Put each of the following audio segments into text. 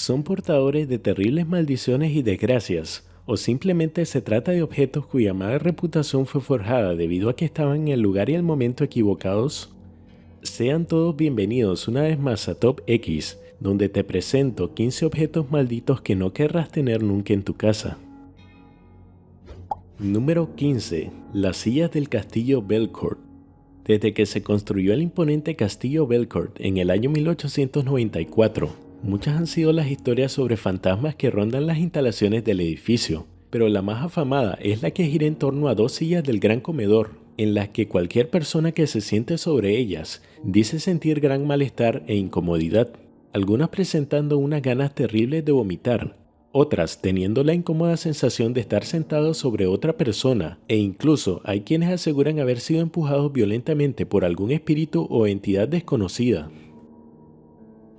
Son portadores de terribles maldiciones y desgracias, o simplemente se trata de objetos cuya mala reputación fue forjada debido a que estaban en el lugar y el momento equivocados. Sean todos bienvenidos una vez más a Top X, donde te presento 15 objetos malditos que no querrás tener nunca en tu casa. Número 15. Las sillas del castillo Belcourt. Desde que se construyó el imponente castillo Belcourt en el año 1894, muchas han sido las historias sobre fantasmas que rondan las instalaciones del edificio, pero la más afamada es la que gira en torno a dos sillas del gran comedor, en las que cualquier persona que se siente sobre ellas dice sentir gran malestar e incomodidad, algunas presentando unas ganas terribles de vomitar, otras teniendo la incómoda sensación de estar sentados sobre otra persona, e incluso hay quienes aseguran haber sido empujados violentamente por algún espíritu o entidad desconocida.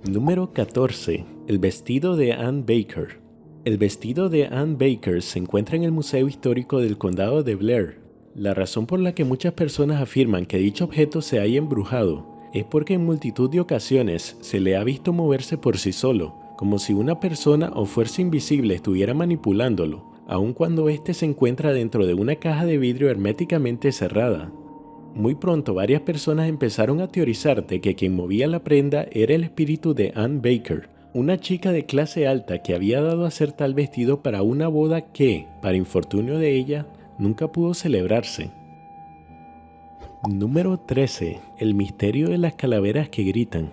Número 14. El vestido de Anne Baker. El vestido de Anne Baker se encuentra en el Museo Histórico del Condado de Blair. La razón por la que muchas personas afirman que dicho objeto se haya embrujado es porque en multitud de ocasiones se le ha visto moverse por sí solo, como si una persona o fuerza invisible estuviera manipulándolo, aun cuando éste se encuentra dentro de una caja de vidrio herméticamente cerrada. Muy pronto varias personas empezaron a teorizar de que quien movía la prenda era el espíritu de Anne Baker, una chica de clase alta que había dado a hacer tal vestido para una boda que, para infortunio de ella, nunca pudo celebrarse. Número 13. El misterio de las calaveras que gritan.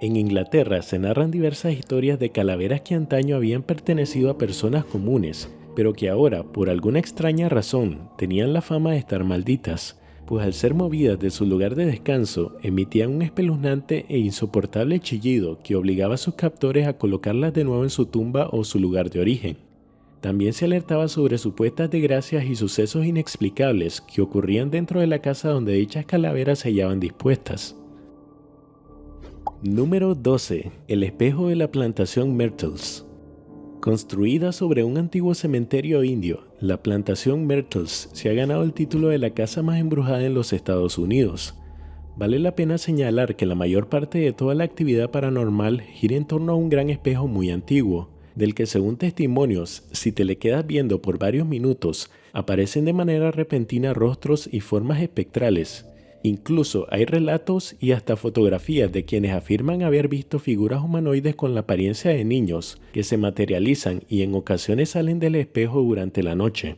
En Inglaterra se narran diversas historias de calaveras que antaño habían pertenecido a personas comunes, pero que ahora, por alguna extraña razón, tenían la fama de estar malditas, pues al ser movidas de su lugar de descanso, emitían un espeluznante e insoportable chillido que obligaba a sus captores a colocarlas de nuevo en su tumba o su lugar de origen. También se alertaba sobre supuestas desgracias y sucesos inexplicables que ocurrían dentro de la casa donde dichas calaveras se hallaban dispuestas. Número 12. El espejo de la plantación Myrtles. Construida sobre un antiguo cementerio indio, la plantación Myrtles se ha ganado el título de la casa más embrujada en los Estados Unidos. Vale la pena señalar que la mayor parte de toda la actividad paranormal gira en torno a un gran espejo muy antiguo, del que según testimonios, si te le quedas viendo por varios minutos, aparecen de manera repentina rostros y formas espectrales. Incluso hay relatos y hasta fotografías de quienes afirman haber visto figuras humanoides con la apariencia de niños que se materializan y en ocasiones salen del espejo durante la noche.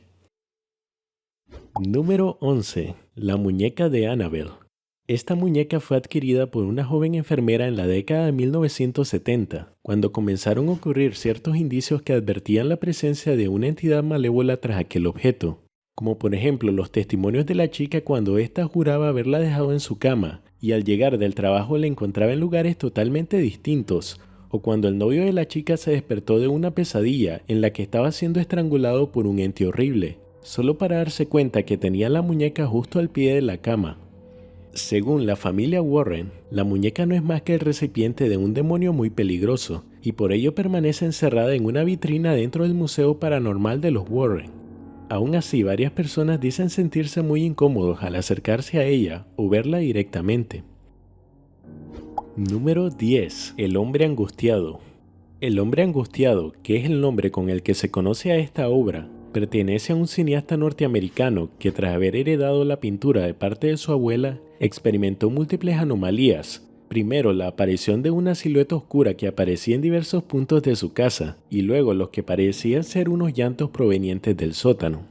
Número 11. La muñeca de Annabelle. Esta muñeca fue adquirida por una joven enfermera en la década de 1970, cuando comenzaron a ocurrir ciertos indicios que advertían la presencia de una entidad malévola tras aquel objeto, como por ejemplo los testimonios de la chica cuando ésta juraba haberla dejado en su cama y al llegar del trabajo la encontraba en lugares totalmente distintos, o cuando el novio de la chica se despertó de una pesadilla en la que estaba siendo estrangulado por un ente horrible, solo para darse cuenta que tenía la muñeca justo al pie de la cama. Según la familia Warren, la muñeca no es más que el recipiente de un demonio muy peligroso, y por ello permanece encerrada en una vitrina dentro del Museo Paranormal de los Warren. Aún así, varias personas dicen sentirse muy incómodos al acercarse a ella o verla directamente. Número 10. El hombre angustiado. El hombre angustiado, que es el nombre con el que se conoce a esta obra, pertenece a un cineasta norteamericano que tras haber heredado la pintura de parte de su abuela, experimentó múltiples anomalías. Primero la aparición de una silueta oscura que aparecía en diversos puntos de su casa, y luego los que parecían ser unos llantos provenientes del sótano.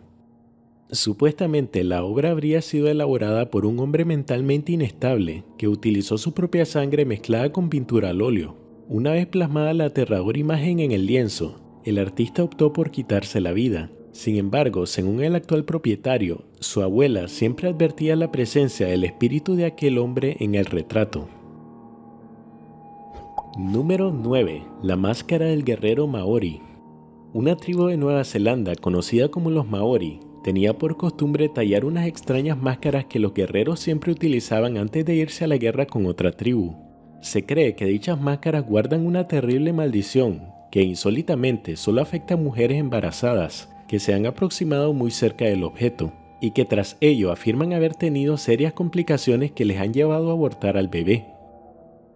Supuestamente la obra habría sido elaborada por un hombre mentalmente inestable que utilizó su propia sangre mezclada con pintura al óleo. Una vez plasmada la aterradora imagen en el lienzo, el artista optó por quitarse la vida. Sin embargo, según el actual propietario, su abuela siempre advertía la presencia del espíritu de aquel hombre en el retrato. Número 9. La máscara del guerrero Maori. Una tribu de Nueva Zelanda conocida como los Maori tenía por costumbre tallar unas extrañas máscaras que los guerreros siempre utilizaban antes de irse a la guerra con otra tribu. Se cree que dichas máscaras guardan una terrible maldición que insólitamente solo afecta a mujeres embarazadas que se han aproximado muy cerca del objeto y que tras ello afirman haber tenido serias complicaciones que les han llevado a abortar al bebé.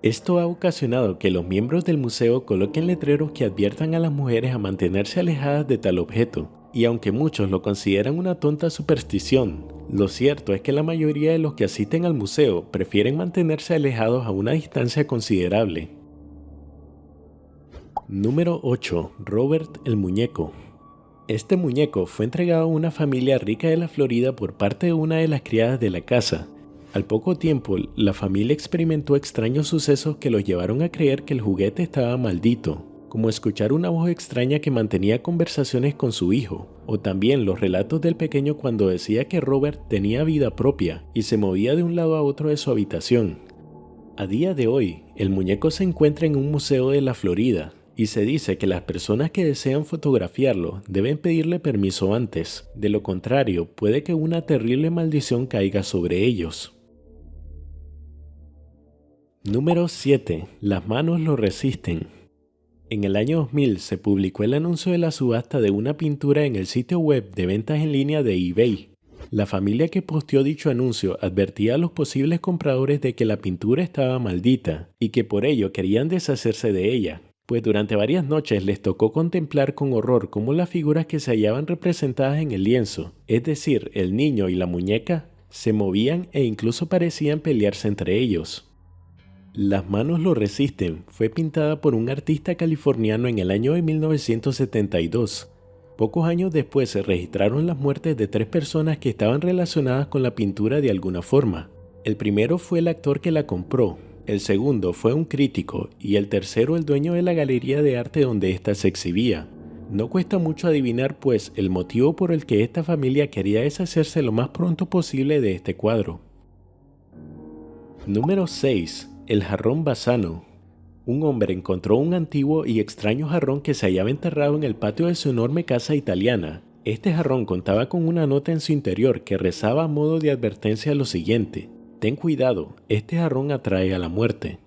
Esto ha ocasionado que los miembros del museo coloquen letreros que adviertan a las mujeres a mantenerse alejadas de tal objeto, y aunque muchos lo consideran una tonta superstición, lo cierto es que la mayoría de los que asisten al museo prefieren mantenerse alejados a una distancia considerable. Número 8. Robert el Muñeco. Este muñeco fue entregado a una familia rica de la Florida por parte de una de las criadas de la casa. Al poco tiempo, la familia experimentó extraños sucesos que los llevaron a creer que el juguete estaba maldito, como escuchar una voz extraña que mantenía conversaciones con su hijo, o también los relatos del pequeño cuando decía que Robert tenía vida propia y se movía de un lado a otro de su habitación. A día de hoy, el muñeco se encuentra en un museo de la Florida, y se dice que las personas que desean fotografiarlo deben pedirle permiso antes, de lo contrario puede que una terrible maldición caiga sobre ellos. Número 7. Las manos lo resisten. En el año 2000 se publicó el anuncio de la subasta de una pintura en el sitio web de ventas en línea de eBay. La familia que posteó dicho anuncio advertía a los posibles compradores de que la pintura estaba maldita y que por ello querían deshacerse de ella, pues durante varias noches les tocó contemplar con horror cómo las figuras que se hallaban representadas en el lienzo, es decir, el niño y la muñeca, se movían e incluso parecían pelearse entre ellos. Las manos lo resisten fue pintada por un artista californiano en el año de 1972. Pocos años después se registraron las muertes de 3 personas que estaban relacionadas con la pintura de alguna forma. El primero fue el actor que la compró, el segundo fue un crítico y el tercero el dueño de la galería de arte donde ésta se exhibía. No cuesta mucho adivinar pues el motivo por el que esta familia quería deshacerse lo más pronto posible de este cuadro. Número 6. El jarrón Bassano. Un hombre encontró un antiguo y extraño jarrón que se hallaba enterrado en el patio de su enorme casa italiana. Este jarrón contaba con una nota en su interior que rezaba a modo de advertencia lo siguiente: ten cuidado, este jarrón atrae a la muerte.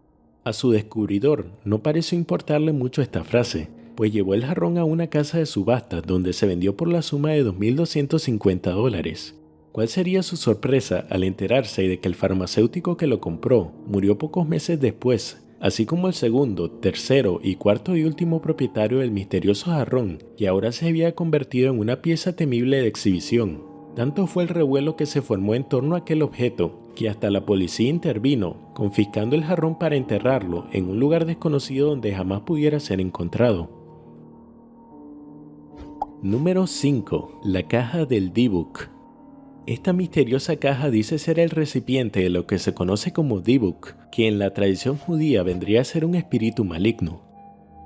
A su descubridor no pareció importarle mucho esta frase, pues llevó el jarrón a una casa de subastas donde se vendió por la suma de $2.250. ¿Cuál sería su sorpresa al enterarse de que el farmacéutico que lo compró murió pocos meses después, así como el segundo, tercero y cuarto y último propietario del misterioso jarrón, que ahora se había convertido en una pieza temible de exhibición? Tanto fue el revuelo que se formó en torno a aquel objeto, que hasta la policía intervino, confiscando el jarrón para enterrarlo en un lugar desconocido donde jamás pudiera ser encontrado. Número 5. La caja del Dybbuk. Esta misteriosa caja dice ser el recipiente de lo que se conoce como Dybbuk, que en la tradición judía vendría a ser un espíritu maligno.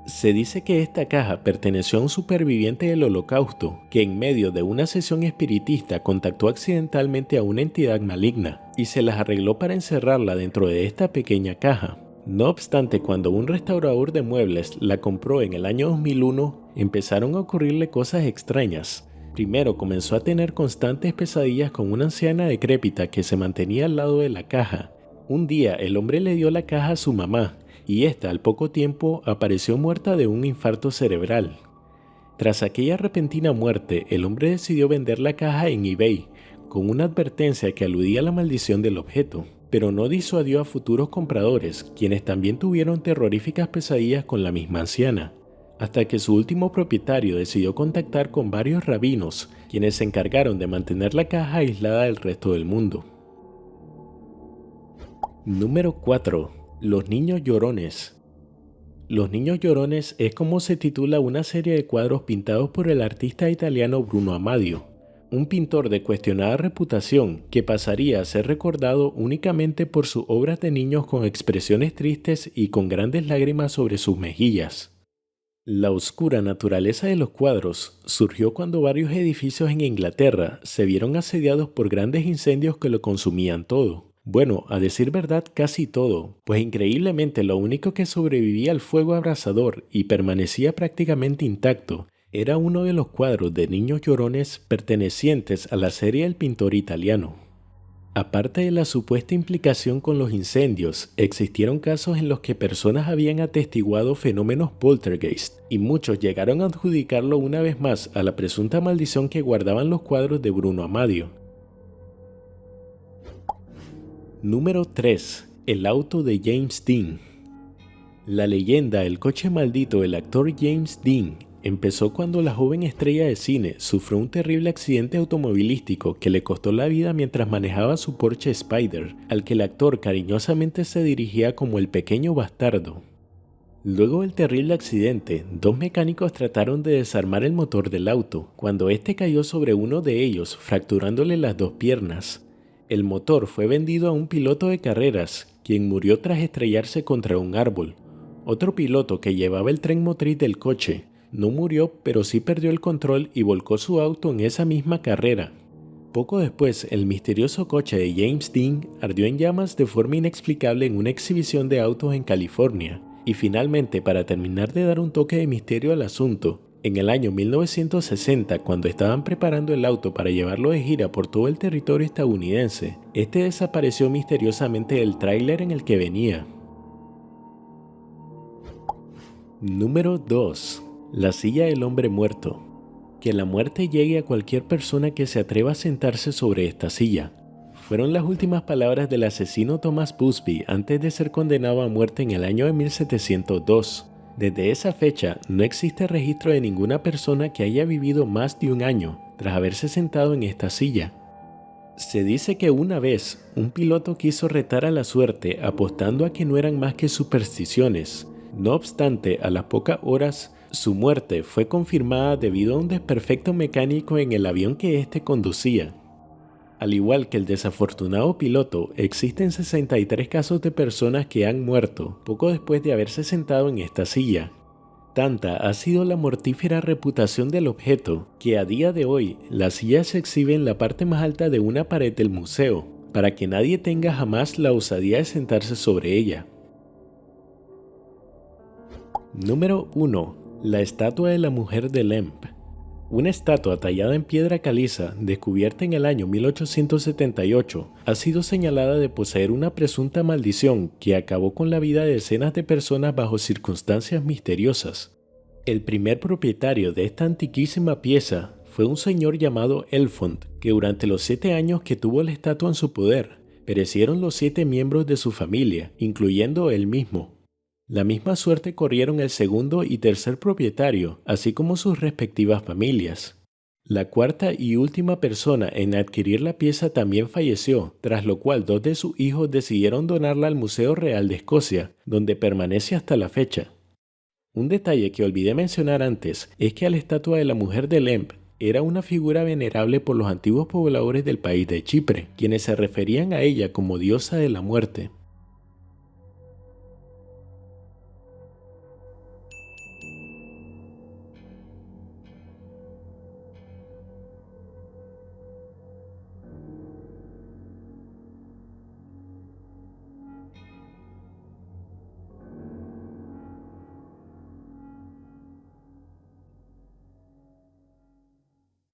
Se dice que esta caja perteneció a un superviviente del Holocausto, que en medio de una sesión espiritista contactó accidentalmente a una entidad maligna, y se las arregló para encerrarla dentro de esta pequeña caja. No obstante, cuando un restaurador de muebles la compró en el año 2001, empezaron a ocurrirle cosas extrañas. Primero comenzó a tener constantes pesadillas con una anciana decrépita que se mantenía al lado de la caja. Un día el hombre le dio la caja a su mamá y ésta al poco tiempo apareció muerta de un infarto cerebral. Tras aquella repentina muerte, el hombre decidió vender la caja en eBay con una advertencia que aludía a la maldición del objeto, pero no disuadió a futuros compradores, quienes también tuvieron terroríficas pesadillas con la misma anciana, hasta que su último propietario decidió contactar con varios rabinos, quienes se encargaron de mantener la caja aislada del resto del mundo. Número 4. Los niños llorones. Los niños llorones es como se titula una serie de cuadros pintados por el artista italiano Bruno Amadio, un pintor de cuestionada reputación que pasaría a ser recordado únicamente por sus obras de niños con expresiones tristes y con grandes lágrimas sobre sus mejillas. La oscura naturaleza de los cuadros surgió cuando varios edificios en Inglaterra se vieron asediados por grandes incendios que lo consumían todo. Bueno, a decir verdad, casi todo, pues increíblemente lo único que sobrevivía al fuego abrasador y permanecía prácticamente intacto era uno de los cuadros de niños llorones pertenecientes a la serie del pintor italiano. Aparte de la supuesta implicación con los incendios, existieron casos en los que personas habían atestiguado fenómenos poltergeist, y muchos llegaron a adjudicarlo una vez más a la presunta maldición que guardaban los cuadros de Bruno Amadio. Número 3. El auto de James Dean. La leyenda El coche maldito del actor James Dean empezó cuando la joven estrella de cine sufrió un terrible accidente automovilístico que le costó la vida mientras manejaba su Porsche Spyder, al que el actor cariñosamente se dirigía como el pequeño bastardo. Luego del terrible accidente, dos mecánicos trataron de desarmar el motor del auto, cuando este cayó sobre uno de ellos, fracturándole las dos piernas. El motor fue vendido a un piloto de carreras, quien murió tras estrellarse contra un árbol. Otro piloto que llevaba el tren motriz del coche no murió, pero sí perdió el control y volcó su auto en esa misma carrera. Poco después, el misterioso coche de James Dean ardió en llamas de forma inexplicable en una exhibición de autos en California. Y finalmente, para terminar de dar un toque de misterio al asunto, en el año 1960, cuando estaban preparando el auto para llevarlo de gira por todo el territorio estadounidense, este desapareció misteriosamente del tráiler en el que venía. Número 2. La silla del hombre muerto. Que la muerte llegue a cualquier persona que se atreva a sentarse sobre esta silla. Fueron las últimas palabras del asesino Thomas Busby antes de ser condenado a muerte en el año de 1702. Desde esa fecha, no existe registro de ninguna persona que haya vivido más de un año tras haberse sentado en esta silla. Se dice que una vez, un piloto quiso retar a la suerte apostando a que no eran más que supersticiones. No obstante, a las pocas horas, su muerte fue confirmada debido a un desperfecto mecánico en el avión que éste conducía. Al igual que el desafortunado piloto, existen 63 casos de personas que han muerto poco después de haberse sentado en esta silla. Tanta ha sido la mortífera reputación del objeto que a día de hoy la silla se exhibe en la parte más alta de una pared del museo, para que nadie tenga jamás la osadía de sentarse sobre ella. Número 1. La estatua de la mujer de Lemp. Una estatua tallada en piedra caliza, descubierta en el año 1878, ha sido señalada de poseer una presunta maldición que acabó con la vida de decenas de personas bajo circunstancias misteriosas. El primer propietario de esta antiquísima pieza fue un señor llamado Elfond, que durante los 7 años que tuvo la estatua en su poder, perecieron los 7 miembros de su familia, incluyendo él mismo. La misma suerte corrieron el segundo y tercer propietario, así como sus respectivas familias. La cuarta y última persona en adquirir la pieza también falleció, tras lo cual 2 de sus hijos decidieron donarla al Museo Real de Escocia, donde permanece hasta la fecha. Un detalle que olvidé mencionar antes es que la estatua de la mujer de Lemp era una figura venerable por los antiguos pobladores del país de Chipre, quienes se referían a ella como diosa de la muerte.